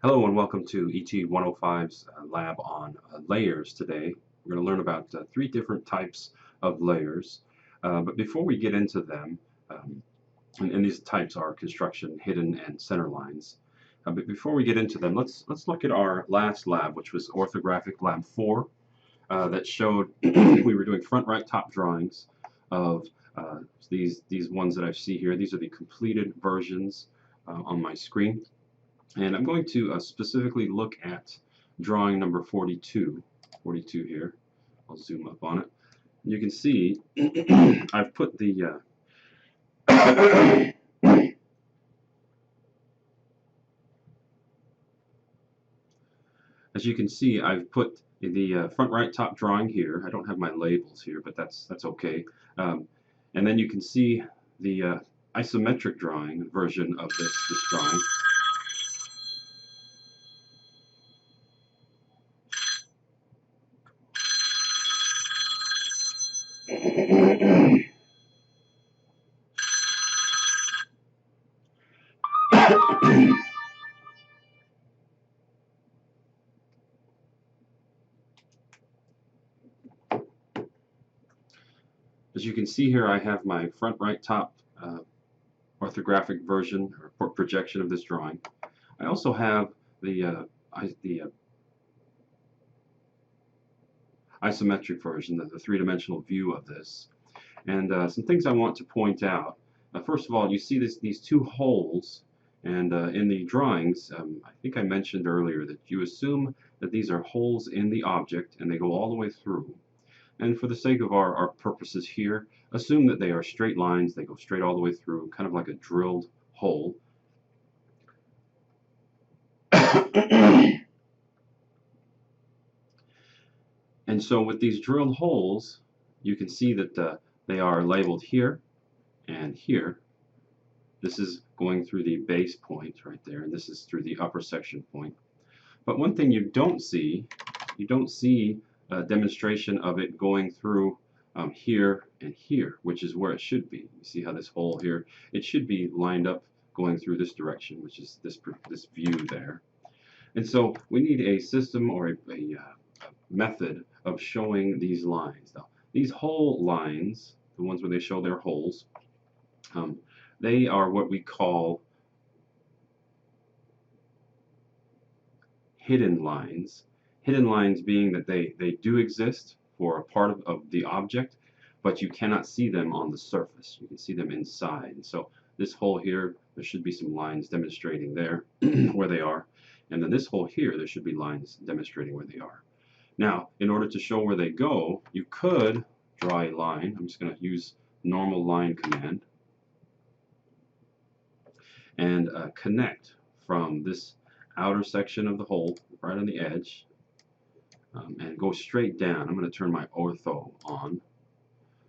Hello and welcome to ET 105's lab on layers today. We're going to learn about three different types of layers. But before we get into them, and these types are construction, hidden, and center lines. But before we get into them, let's look at our last lab, which was orthographic lab 4, that showed we were doing front right top drawings of these ones that I see here. These are the completed versions on my screen. And I'm going to specifically look at drawing number 42 here. I'll zoom up on it. You can see I've put the as you can see, I've put the front right top drawing here. I don't have my labels here, but that's okay. And then you can see the isometric drawing version of this drawing. As you can see here, I have my front right top orthographic version or projection of this drawing. I also have the isometric version, the three-dimensional view of this. And some things I want to point out. First of all, you see these two holes, and in the drawings, I think I mentioned earlier that you assume that these are holes in the object and they go all the way through. And for the sake of our purposes here, assume that they are straight lines, they go straight all the way through, kind of like a drilled hole. And so with these drilled holes, you can see that they are labeled here and here. This is going through the base point right there, and this is through the upper section point. But one thing you don't see a demonstration of it going through here and here, which is where it should be. You see how this hole here, it should be lined up going through this direction, which is this view there. And so we need a system or a method of showing these lines. Now, these hole lines, the ones where they show their holes, they are what we call hidden lines. Hidden lines being that they do exist for a part of the object, but you cannot see them on the surface. You can see them inside. And so this hole here, there should be some lines demonstrating there where they are. And then this hole here, there should be lines demonstrating where they are. Now, in order to show where they go, you could draw a line. I'm just going to use normal line command and connect from this outer section of the hole right on the edge and go straight down. I'm going to turn my ortho on.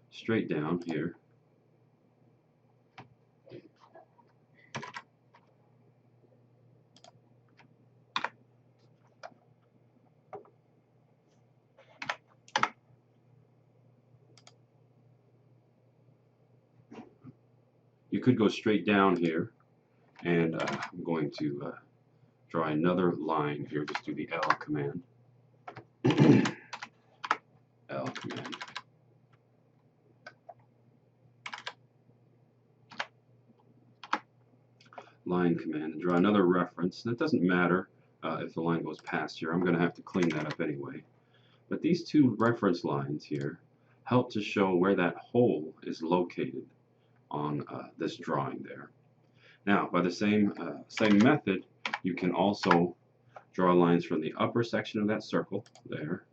Straight down here. You could go straight down here, and I'm going to draw another line here. Just do the L command. L command. Line command and draw another reference. And it doesn't matter if the line goes past here. I'm going to have to clean that up anyway. But these two reference lines here help to show where that hole is located on this drawing there. Now, by the same method, you can also draw lines from the upper section of that circle there,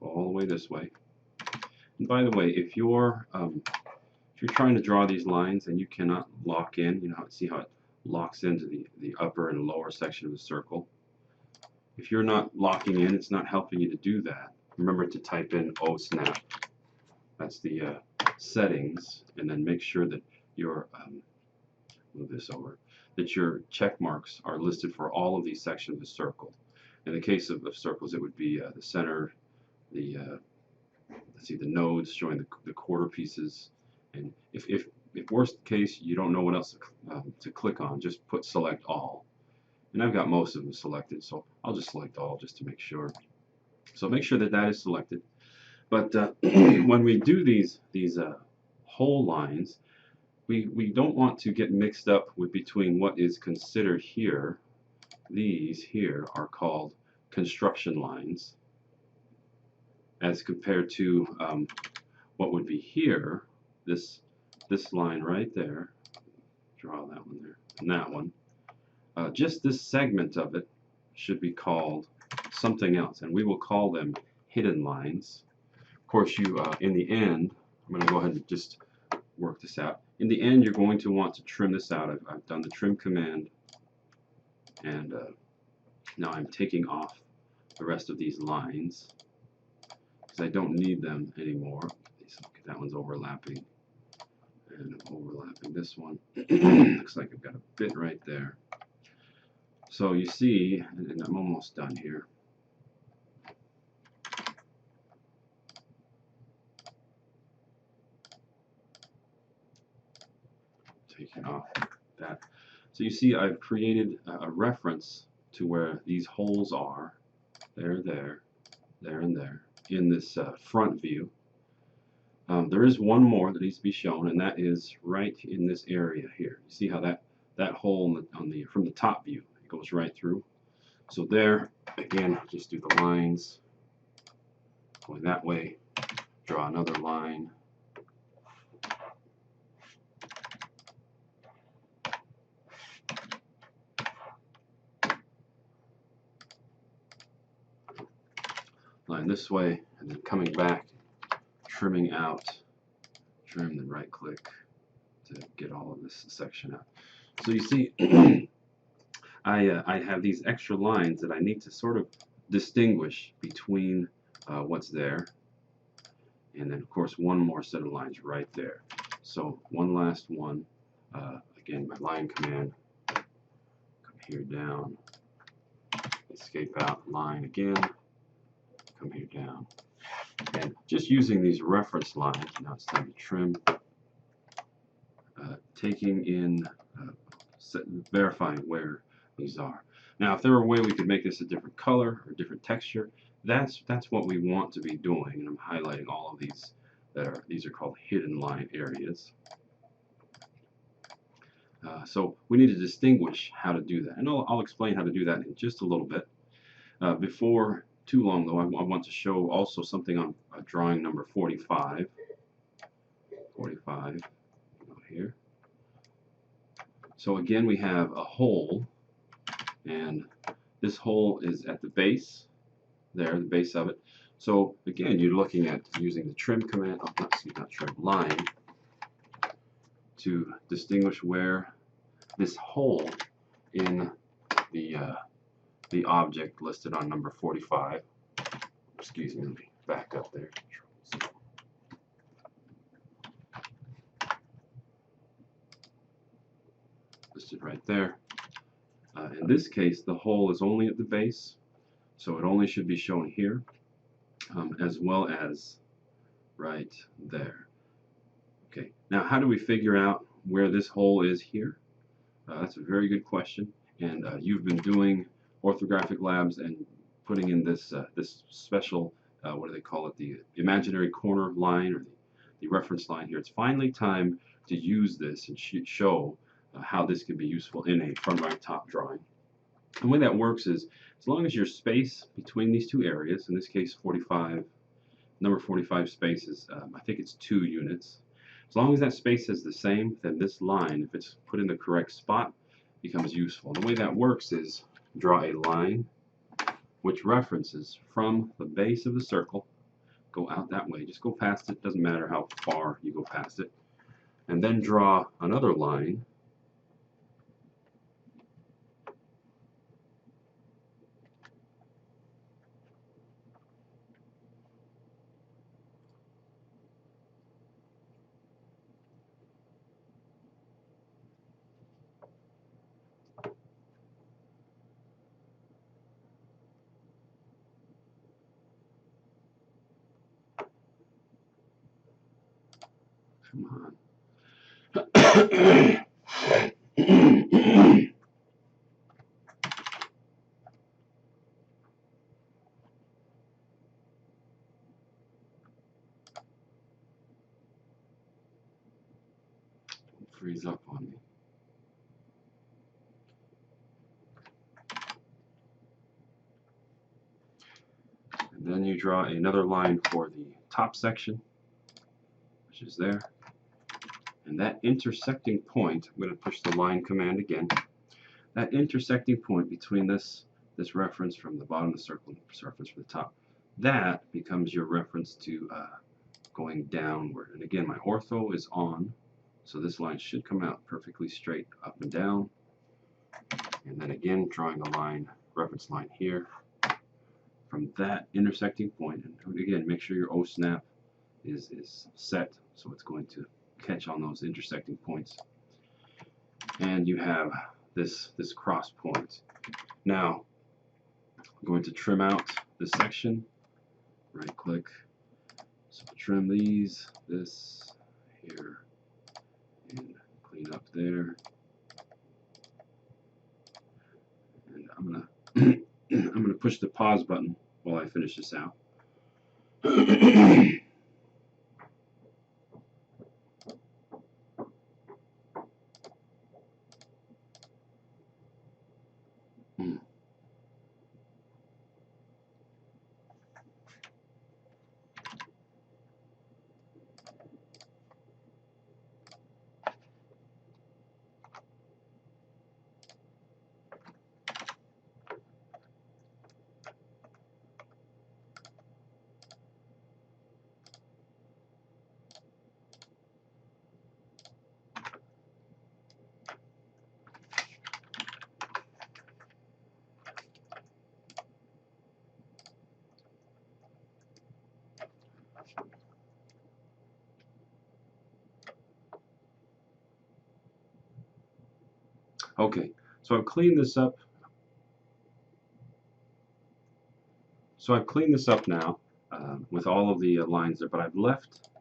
all the way this way. And by the way, if you're trying to draw these lines and you cannot lock in, you know, see how it locks into the upper and lower section of the circle. If you're not locking in, it's not helping you to do that. Remember to type in OSNAP. That's the settings, and then make sure that your move this over, that your check marks are listed for all of these sections of the circle. In the case of circles, it would be the center, the let's see, the nodes showing the quarter pieces, and if worst case you don't know what else to click on, just put select all, And I've got most of them selected, so I'll just select all just to make sure. So make sure that that is selected. But when we do these whole lines, we don't want to get mixed up with between what is considered here. These here are called construction lines, as compared to what would be here, this line right there. Draw that one there, and that one. Just this segment of it should be called something else, and we will call them hidden lines. Of course, you in the end, I'm going to go ahead and just work this out. In the end, you're going to want to trim this out. I've done the trim command, and now I'm taking off the rest of these lines because I don't need them anymore. Okay, that one's overlapping, and I'm overlapping this one. Looks like I've got a bit right there. So you see, and I'm almost done here. Taking off that. So you see I've created a reference to where these holes are. There, there, there, and there in this front view. There is one more that needs to be shown, and that is right in this area here. You see how that hole from the top view, it goes right through. So there, again, just do the lines going that way. Draw another line. Line this way, and then coming back, trimming out, trim, then right click to get all of this section out. So you see, I have these extra lines that I need to sort of distinguish between what's there, and then of course one more set of lines right there. So one last one, again my line command, come here down, escape out, line again, come here down, and just using these reference lines. Now it's time to trim, taking in, verifying where these are. Now if there were a way we could make this a different color or different texture, that's what we want to be doing, and I'm highlighting all of these these are called hidden line areas. So we need to distinguish how to do that, and I'll explain how to do that in just a little bit. Before too long though, I want to show also something on drawing number 45. 45, go here. So again we have a hole, and this hole is at the base there, the base of it. So again, you're looking at using the trim command, not trim, line, to distinguish where this hole in the object listed on number 45. Excuse me, let me back up there. Listed right there. In this case, the hole is only at the base, so it only should be shown here, as well as right there. Okay, now how do we figure out where this hole is here? That's a very good question, and you've been doing orthographic labs and putting in this this special, what do they call it, the imaginary corner line, or the reference line here. It's finally time to use this and show how this can be useful in a front right top drawing. And the way that works is, as long as your space between these two areas, in this case 45, number 45 space is, I think it's 2 units. As long as that space is the same, then this line, if it's put in the correct spot, becomes useful. And the way that works is draw a line which references from the base of the circle, go out that way, just go past it, doesn't matter how far you go past it, and then draw another line come on. freeze up on me. And then you draw another line for the top section, which is there. And that intersecting point, I'm going to push the line command again. That intersecting point between this reference from the bottom of the circle and this reference from the top, that becomes your reference to going downward. And again, my ortho is on, so this line should come out perfectly straight up and down. And then again, drawing a line, reference line here from that intersecting point. And again, make sure your O snap is set so it's going to catch on those intersecting points. And you have this cross point. Now, I'm going to trim out this section. Right click. So trim this here, and clean up there. And I'm gonna I'm gonna push the pause button while I finish this out. Okay, so I've cleaned this up. So I've cleaned this up now with all of the lines there, but I've left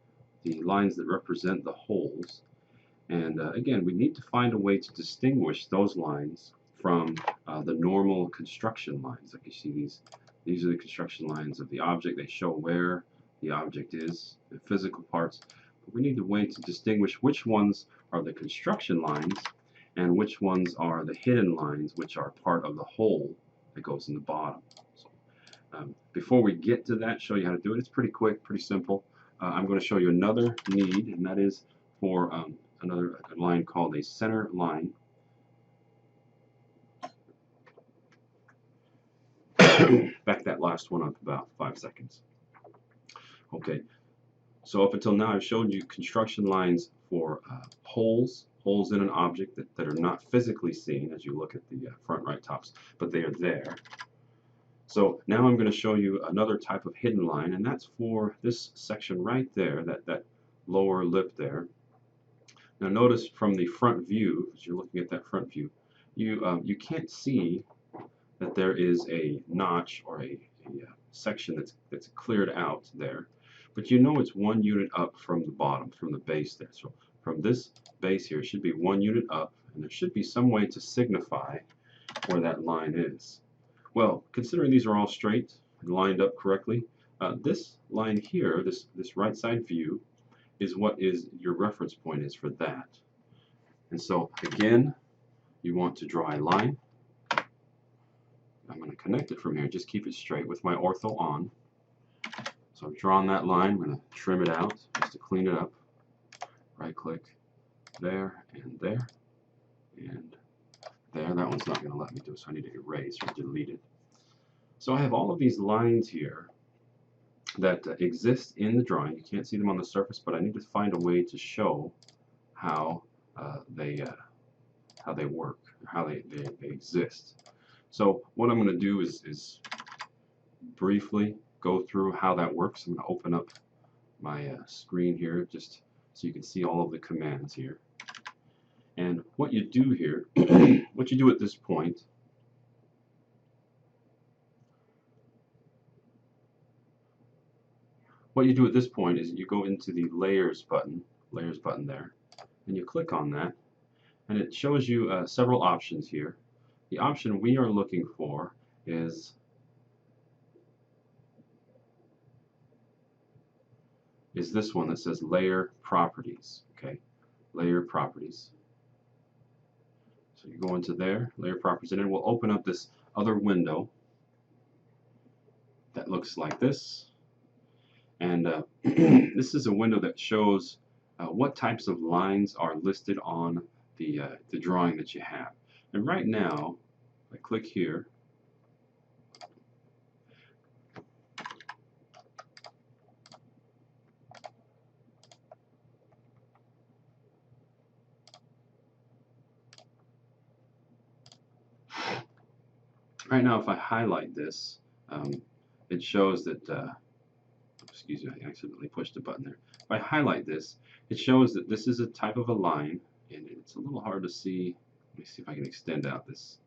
the lines that represent the holes. And again, we need to find a way to distinguish those lines from the normal construction lines. Like you see, these are the construction lines of the object. They show where the object is, the physical parts. But we need a way to distinguish which ones are the construction lines and which ones are the hidden lines, which are part of the hole that goes in the bottom. So, before we get to that, show you how to do it. It's pretty quick, pretty simple. I'm going to show you another need, and that is for another line called a center line. Back that last one up about 5 seconds. Okay, so up until now I've showed you construction lines for holes in an object that are not physically seen as you look at the front right tops, but they are there. So now I'm going to show you another type of hidden line, and that's for this section right there, that lower lip there. Now notice from the front view, as you're looking at that front view, you can't see that there is a notch or a section that's cleared out there, but you know it's 1 unit up from the bottom, from the base there. So from this base here, it should be 1 unit up, and there should be some way to signify where that line is. Well, considering these are all straight and lined up correctly, this line here, this right side view, is what is your reference point is for that. And so again, you want to draw a line. I'm going to connect it from here. Just keep it straight with my ortho on. So I've drawn that line. I'm going to trim it out just to clean it up. Right click there and there and there. That one's not going to let me do it, so I need to erase or delete it. So I have all of these lines here that exist in the drawing. You can't see them on the surface, but I need to find a way to show how they work, how they exist. So what I'm going to do is briefly go through how that works. I'm going to open up my screen here just so you can see all of the commands here. And what you do here, what you do at this point, is you go into the layers button there, and you click on that, and it shows you several options here. The option we are looking for is this one that says layer properties. Okay, layer properties. So you go into there, layer properties, and it will open up this other window that looks like this. And this is a window that shows what types of lines are listed on the drawing that you have. And right now, if I click here, if I highlight this, it shows that, excuse me, I accidentally pushed a button there. If I highlight this, it shows that this is a type of a line, and it's a little hard to see. Let me see if I can extend out this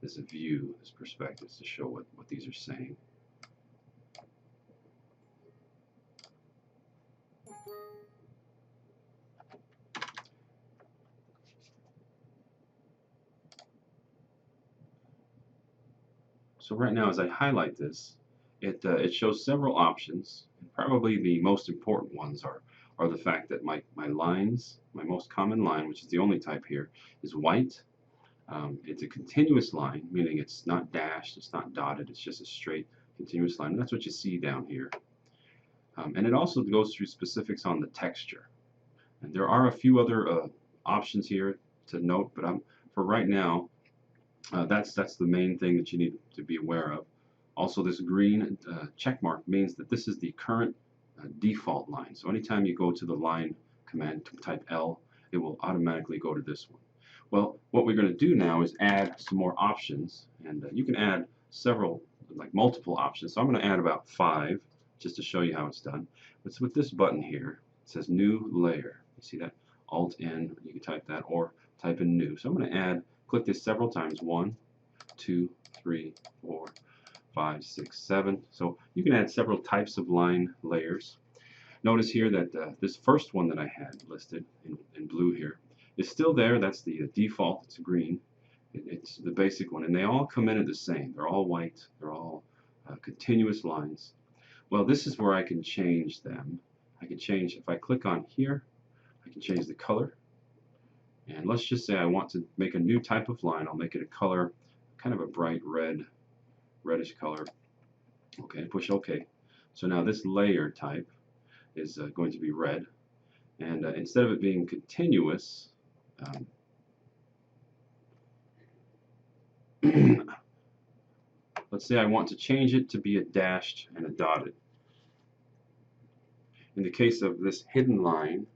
view, this perspective, to show what these are saying. So right now, as I highlight this, it shows several options. And probably the most important ones are the fact that my lines, my most common line, which is the only type here, is white. It's a continuous line, meaning it's not dashed, it's not dotted, it's just a straight continuous line. And that's what you see down here. And it also goes through specifics on the texture. And there are a few other options here to note, but for right now, that's the main thing that you need to be aware of. Also, this green check mark means that this is the current default line. So anytime you go to the line command, type L, it will automatically go to this one. Well, what we're going to do now is add some more options, and you can add several, like multiple options. So I'm going to add about 5 just to show you how it's done. It's with this button here. It says New Layer. You see that? Alt-N, you can type that, or type in New. So I'm going to click this several times. 1, 2, 3, 4, 5, 6, 7. So you can add several types of line layers. Notice here that this first one that I had listed in blue here is still there. That's the default. It's green. It's the basic one. And they all come in the same. They're all white. They're all continuous lines. Well, this is where I can change them. I can change, if I click on here, I can change the color. And let's just say I want to make a new type of line. I'll make it a color, kind of a bright reddish color. Okay, push OK. So now this layer type is going to be red. And instead of it being continuous, let's say I want to change it to be a dashed and a dotted. In the case of this hidden line,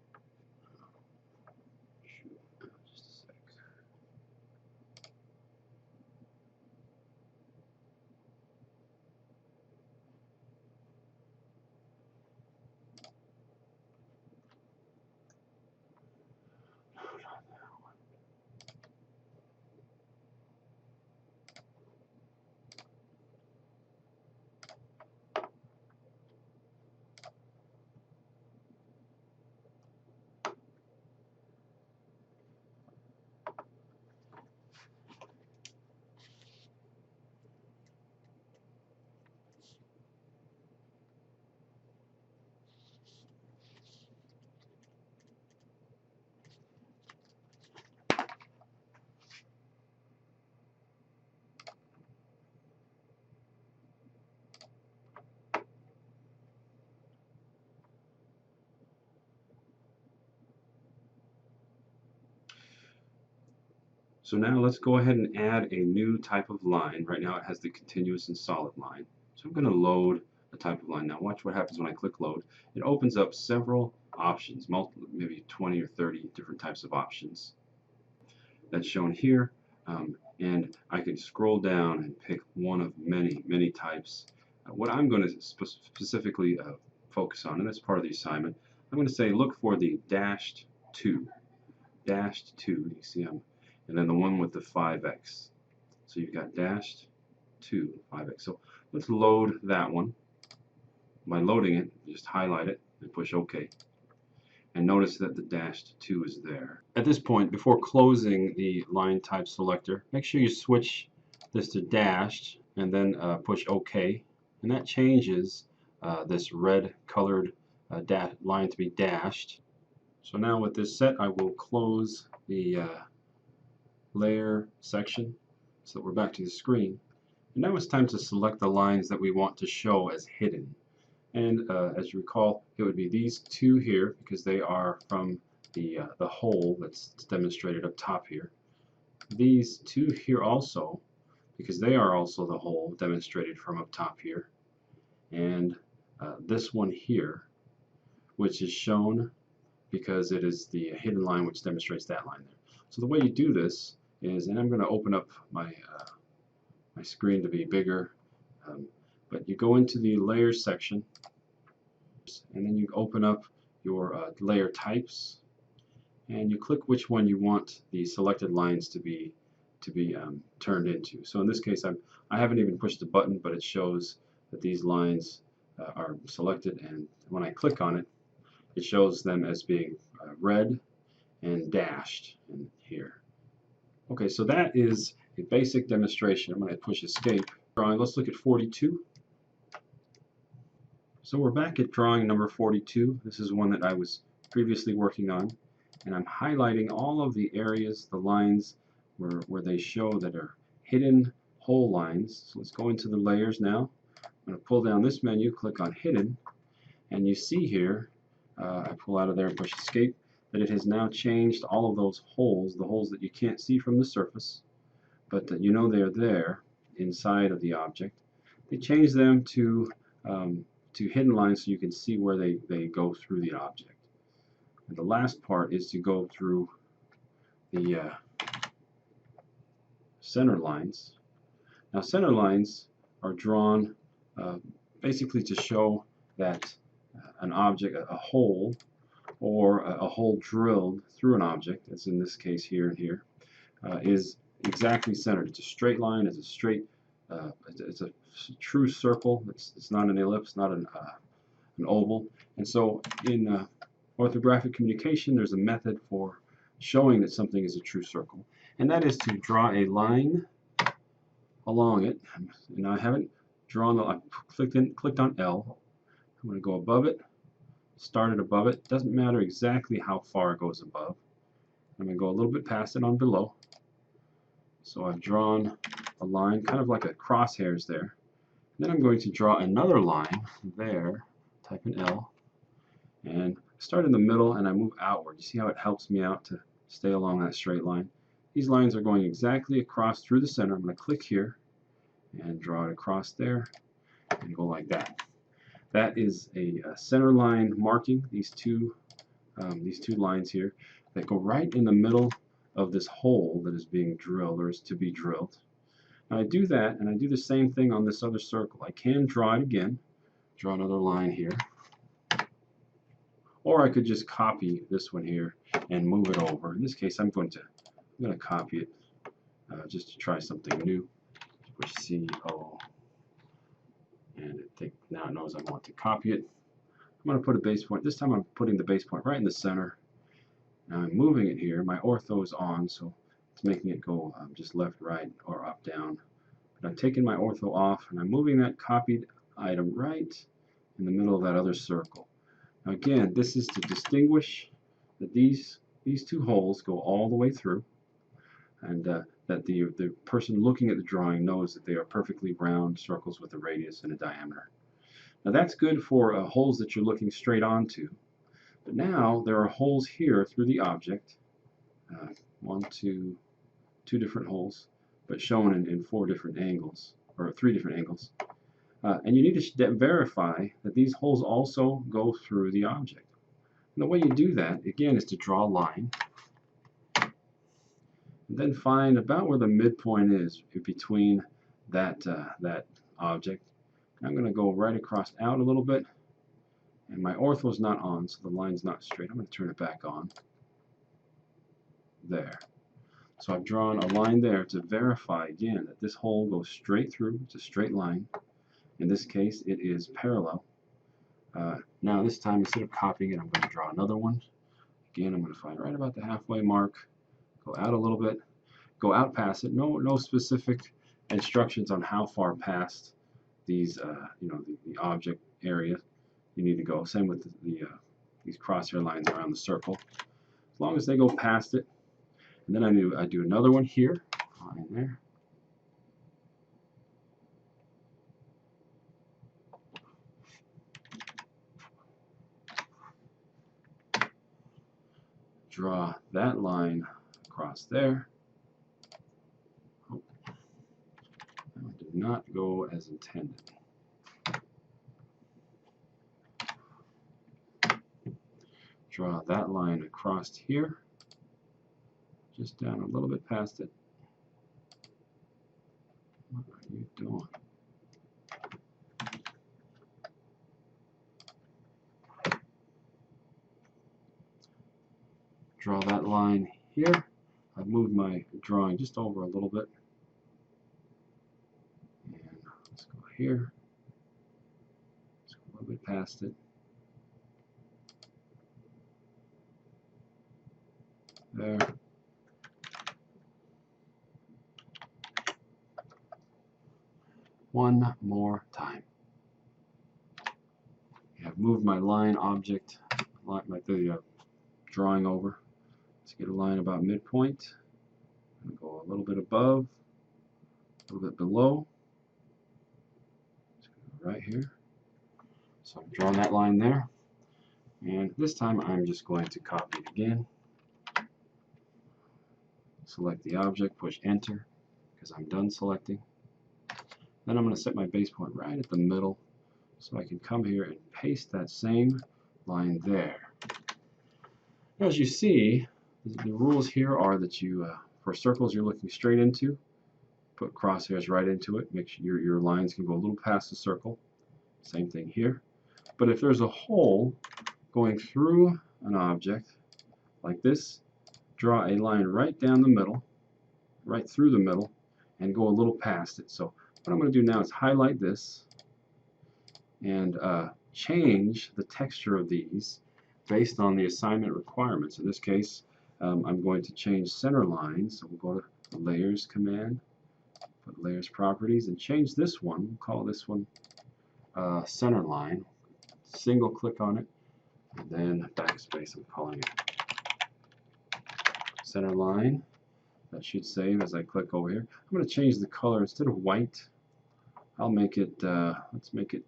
so now let's go ahead and add a new type of line. Right now it has the continuous and solid line. So I'm going to load a type of line. Now watch what happens when I click load. It opens up several options, maybe 20 or 30 different types of options. That's shown here. And I can scroll down and pick one of many types. What I'm going to specifically focus on, and that's part of the assignment, I'm going to say look for the dashed 2. Dashed 2, you see and then the one with the 5x. So you've got dashed 2, 5x. So let's load that one. By loading it, just highlight it and push OK. And notice that the dashed 2 is there. At this point, before closing the line type selector, make sure you switch this to dashed and then push OK. And that changes this red colored line to be dashed. So now with this set, I will close the layer section so that we're back to the screen. And now it's time to select the lines that we want to show as hidden. And as you recall, it would be these two here because they are from the hole that's demonstrated up top here. These two here also, because they are also the hole demonstrated from up top here. And this one here, which is shown because it is the hidden line which demonstrates that line there. So the way you do this is, and I'm going to open up my my screen to be bigger, but you go into the layers section, and then you open up your layer types, and you click which one you want the selected lines to be turned into. So in this case, I haven't even pushed the button, but it shows that these lines are selected, and when I click on it, it shows them as being red and dashed in here. Okay, so that is a basic demonstration. I'm going to push escape. Drawing. Let's look at 42. So we're back at drawing number 42. This is one that I was previously working on, and I'm highlighting all of the areas, the lines where they show that are hidden hole lines. So let's go into the layers now. I'm going to pull down this menu, click on hidden, and you see here, I pull out of there and push escape, that it has now changed all of those holes, the holes that you can't see from the surface, but that you know they're there inside of the object. They changed them to hidden lines so you can see where they go through the object. And the last part is to go through the center lines. Now center lines are drawn basically to show that an object, a hole, or a hole drilled through an object, as in this case here and here, is exactly centered. It's a straight line, it's a straight, it's a true circle, it's not an ellipse, not an oval. And so in orthographic communication, there's a method for showing that something is a true circle, and that is to draw a line along it. And I haven't drawn, I clicked on L. I'm going to go above it, start it above it. Doesn't matter exactly how far it goes above. I'm going to go a little bit past it on below. So I've drawn a line, kind of like a crosshairs there. Then I'm going to draw another line there, type in L, and start in the middle and I move outward. You see how it helps me out to stay along that straight line? These lines are going exactly across through the center. I'm going to click here and draw it across there and go like that. That is a center line marking, these two lines here that go right in the middle of this hole that is being drilled or is to be drilled. Now I do that, and I do the same thing on this other circle. I can draw it again, draw another line here, or I could just copy this one here and move it over. In this case, I'm going to copy it just to try something new. Push C-O, and now it knows I want to copy it. I'm going to put a base point. This time I'm putting the base point right in the center. Now I'm moving it here. My ortho is on, so it's making it go just left, right, or up, down. But I'm taking my ortho off, and I'm moving that copied item right in the middle of that other circle. Now again, this is to distinguish that these two holes go all the way through, and that the person looking at the drawing knows that they are perfectly round circles with a radius and a diameter. Now that's good for holes that you're looking straight onto. But now there are holes here through the object, two different holes, but shown in 4 different angles, or 3 different angles. And you need to verify that these holes also go through the object. And the way you do that, again, is to draw a line, and then find about where the midpoint is between that object. I'm going to go right across out a little bit, and my ortho is not on, so the line's not straight. I'm going to turn it back on. There. So I've drawn a line there to verify again that this hole goes straight through. It's a straight line. In this case, it is parallel. Now this time, instead of copying it, I'm going to draw another one. Again, I'm going to find right about the halfway mark. Go out a little bit. Go out past it. No specific instructions on how far past these, the object area you need to go. Same with the these crosshair lines around the circle, as long as they go past it. And then I do another one here, line there. Draw that line across there. Oh, that did not go as intended. Draw that line across here, just down a little bit past it. What are you doing? Draw that line here. I've moved my drawing just over a little bit. And let's go here. Let's go a little bit past it. There. One more time. I've moved my line object, the drawing over. Let's get a line about midpoint. And go a little bit above, a little bit below. Right here. So I'm drawing that line there. And this time I'm just going to copy it again. Select the object, push enter, because I'm done selecting. Then I'm going to set my base point right at the middle, so I can come here and paste that same line there. Now, as you see, the rules here are that you, for circles you're looking straight into, put crosshairs right into it. Make sure your lines can go a little past the circle. Same thing here. But if there's a hole going through an object like this, draw a line right down the middle, right through the middle, and go a little past it. So what I'm going to do now is highlight this and change the texture of these based on the assignment requirements. In this case, I'm going to change center lines. So we'll go to the Layers command, put Layers Properties, and change this one. We'll call this one Center Line. Single click on it, and then backspace. I'm calling it Center Line. That should save as I click over here. I'm going to change the color. Instead of white, I'll make it, let's make it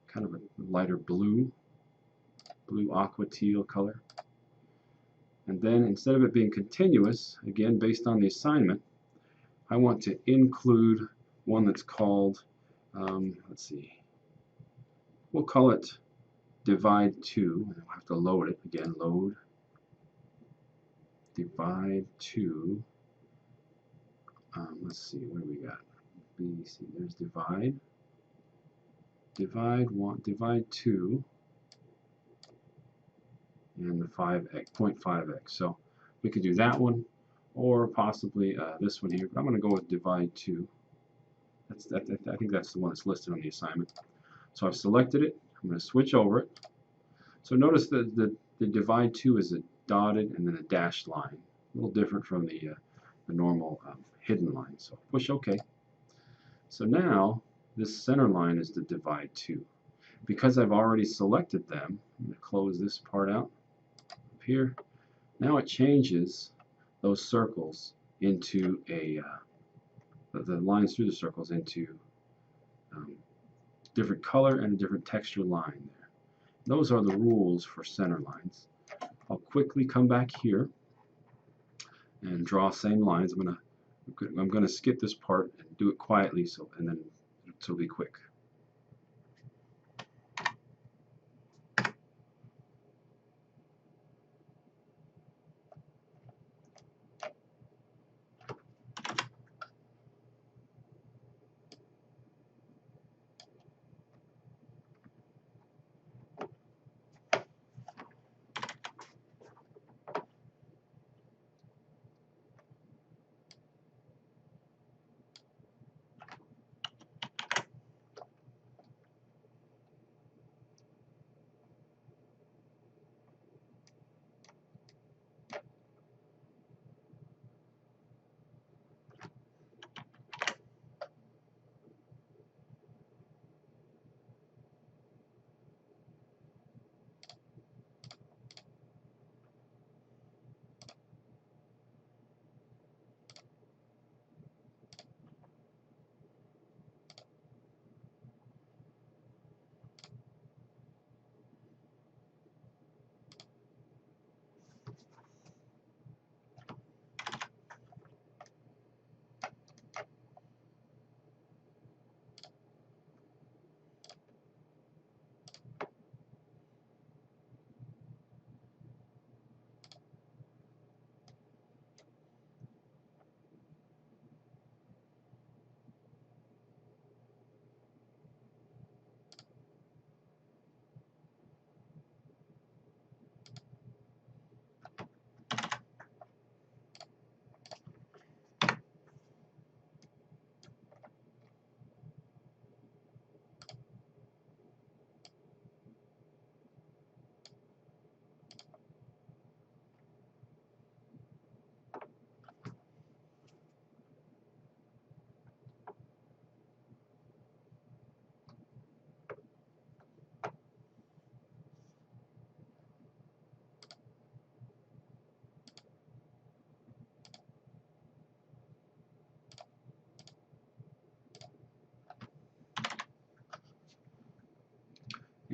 kind of a lighter blue aqua teal color. And then instead of it being continuous, again based on the assignment, I want to include one that's called, let's see, we'll call it divide 2. I'll have to load it again, load, divide 2. Let's see, what do we got? B, C, there's divide. Divide 1, divide 2, and the 5x, 0.5x. So we could do that one, or possibly this one here, but I'm going to go with divide 2. I think that's the one that's listed on the assignment. So I've selected it. I'm going to switch over it. So notice that the divide 2 is a dotted and then a dashed line. A little different from the normal hidden line. So push OK. So now this center line is the divide 2. Because I've already selected them, I'm going to close this part out up here. Now it changes those circles into a the lines through the circles into different color and a different texture line there. Those are the rules for center lines. I'll quickly come back here and draw same lines. I'm gonna skip this part and do it quietly, and then it'll be quick.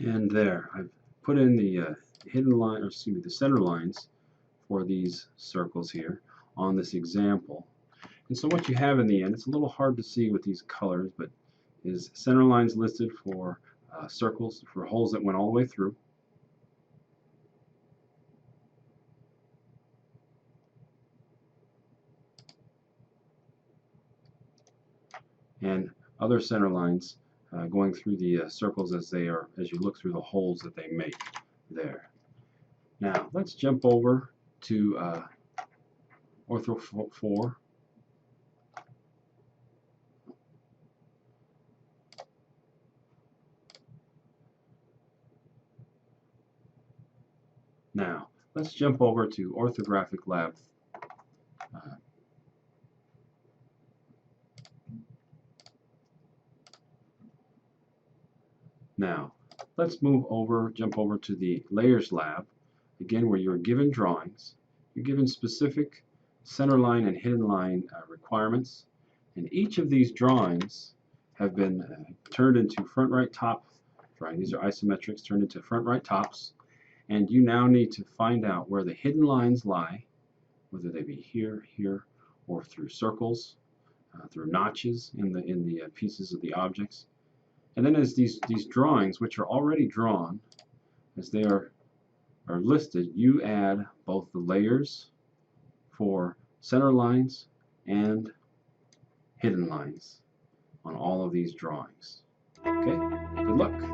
And there, I've put in the hidden line, or excuse me, the center lines for these circles here on this example. And so what you have in the end, it's a little hard to see with these colors, but is center lines listed for circles, for holes that went all the way through. And other center lines going through the circles as you look through the holes that they make there. Now let's jump over to Ortho 4. Now let's jump over to Orthographic Lab. Now let's jump over to the Layers Lab, again where you're given drawings. You're given specific center line and hidden line requirements, and each of these drawings have been turned into front right top drawing. These are isometrics turned into front right tops, and you now need to find out where the hidden lines lie, whether they be here, here, or through circles, through notches in the pieces of the objects. And then as these drawings, which are already drawn, as they are listed, you add both the layers for center lines and hidden lines on all of these drawings. Okay, good luck.